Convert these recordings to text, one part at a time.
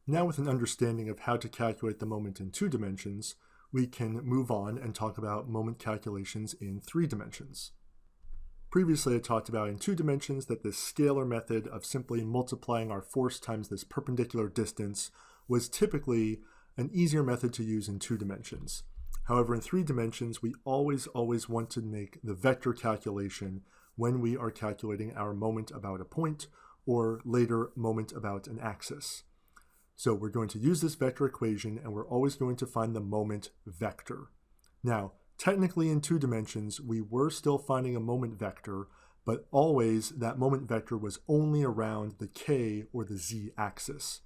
Now, with an understanding of how to calculate the moment in 2 dimensions, we can move on and talk about moment calculations in 3 dimensions. Previously, I talked about in 2 dimensions that this scalar method of simply multiplying our force times this perpendicular distance was typically an easier method to use in 2 dimensions. However, in 3 dimensions, we always want to make the vector calculation when we are calculating our moment about a point or later moment about an axis. So we're going to use this vector equation, and we're always going to find the moment vector. Now, technically in 2 dimensions, we were still finding a moment vector, but always that moment vector was only around the k or the z axis.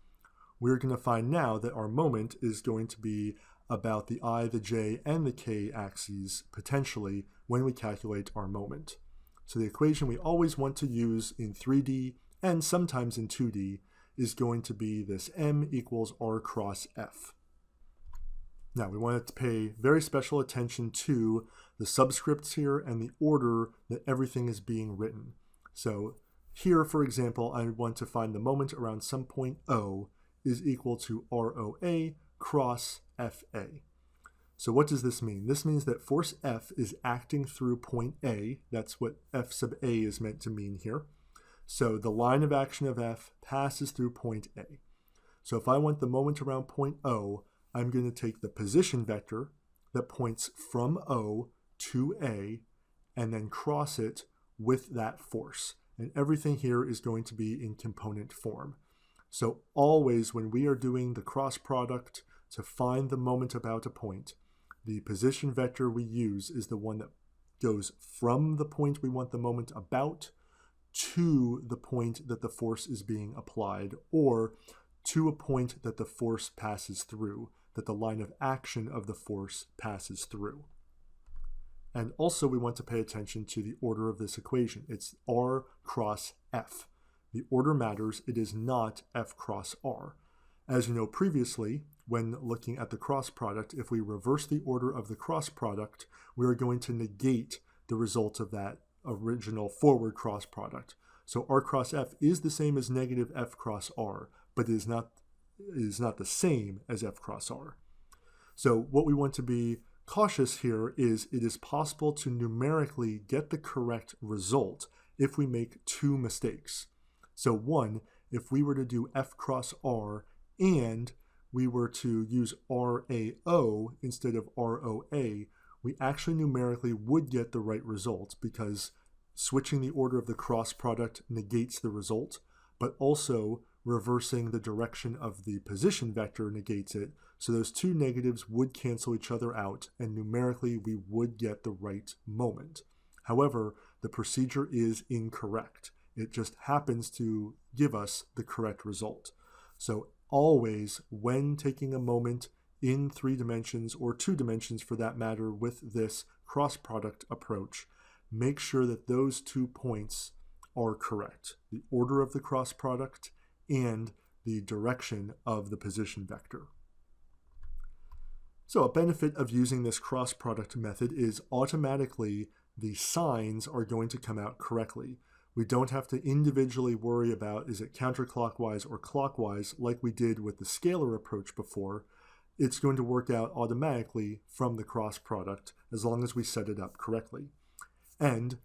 We're going to find now that our moment is going to be about the I, the j, and the k axes potentially when we calculate our moment. So the equation we always want to use in 3D and sometimes in 2D is going to be this m equals r cross f. Now we want to pay very special attention to the subscripts here and the order that everything is being written. So here, for example, I want to find the moment around some point O is equal to ROA cross FA. So what does this mean? This means that force F is acting through point A. That's what F sub A is meant to mean here. So the line of action of F passes through point A. So if I want the moment around point O, I'm going to take the position vector that points from O to A and then cross it with that force. And everything here is going to be in component form. So always when we are doing the cross product to find the moment about a point, the position vector we use is the one that goes from the point we want the moment about to the point that the force is being applied, or to a point that the force passes through, that the line of action of the force passes through. And also we want to pay attention to the order of this equation. It's r cross f. The order matters. It is not f cross r. As you know previously, when looking at the cross product, if we reverse the order of the cross product, we are going to negate the result of that original forward cross product. So r cross f is the same as negative f cross r, but it is not the same as f cross r. So what we want to be cautious here is it is possible to numerically get the correct result if we make 2 mistakes. So one, if we were to do f cross r and we were to use RAO instead of ROA, we actually numerically would get the right result because switching the order of the cross product negates the result, but also reversing the direction of the position vector negates it. So those 2 negatives would cancel each other out, and numerically we would get the right moment. However, the procedure is incorrect. It just happens to give us the correct result. So always, when taking a moment in 3 dimensions or 2 dimensions for that matter with this cross product approach, make sure that those 2 points are correct. The order of the cross product and the direction of the position vector. So a benefit of using this cross product method is automatically the signs are going to come out correctly. We don't have to individually worry about is it counterclockwise or clockwise like we did with the scalar approach before. It's going to work out automatically from the cross product as long as we set it up correctly. And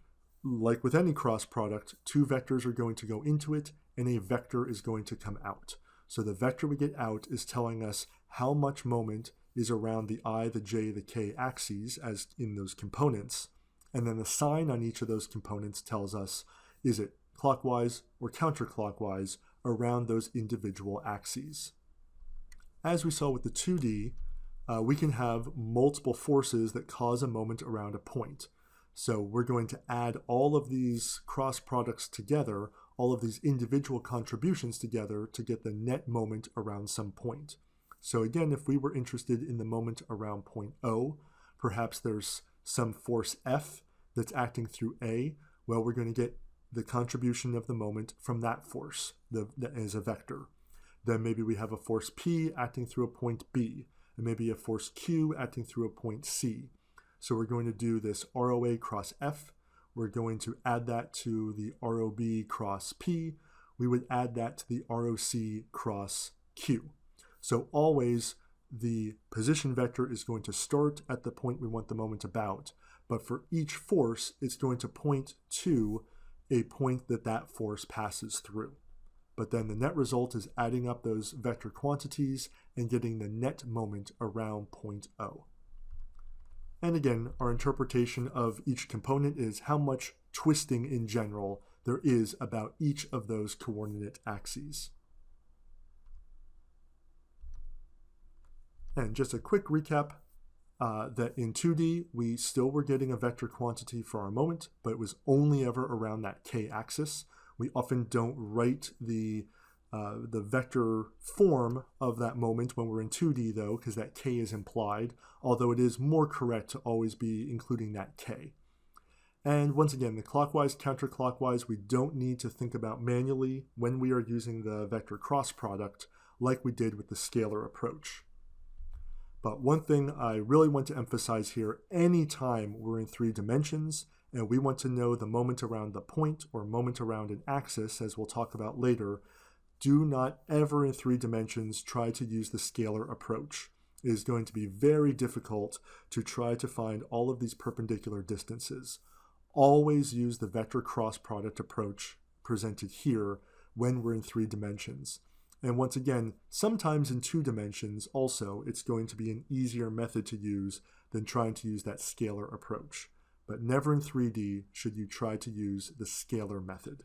like with any cross product, 2 vectors are going to go into it and a vector is going to come out. So the vector we get out is telling us how much moment is around the I, the j, the k axes as in those components. And then the sign on each of those components tells us is it clockwise or counterclockwise around those individual axes. As we saw with the 2D, we can have multiple forces that cause a moment around a point. So we're going to add all of these cross products together, all of these individual contributions together to get the net moment around some point. So again, if we were interested in the moment around point O, perhaps there's some force F that's acting through A, well, we're going to get the contribution of the moment from that force as a vector. Then maybe we have a force P acting through a point B, and maybe a force Q acting through a point C. So we're going to do this ROA cross F. We're going to add that to the ROB cross P. We would add that to the ROC cross Q. So always the position vector is going to start at the point we want the moment about, but for each force, it's going to point to a point that that force passes through. But then the net result is adding up those vector quantities and getting the net moment around point O. And again, our interpretation of each component is how much twisting in general there is about each of those coordinate axes. And just a quick recap, that in 2D, we still were getting a vector quantity for our moment, but it was only ever around that k-axis. We often don't write the vector form of that moment when we're in 2D though, because that k is implied, although it is more correct to always be including that k. And once again, the clockwise, counterclockwise, we don't need to think about manually when we are using the vector cross product like we did with the scalar approach. But one thing I really want to emphasize here, anytime we're in 3 dimensions and we want to know the moment around the point or moment around an axis, as we'll talk about later, do not ever in 3 dimensions try to use the scalar approach. It is going to be very difficult to try to find all of these perpendicular distances. Always use the vector cross product approach presented here when we're in 3 dimensions. And once again, sometimes in 2 dimensions also, it's going to be an easier method to use than trying to use that scalar approach. But never in 3D should you try to use the scalar method.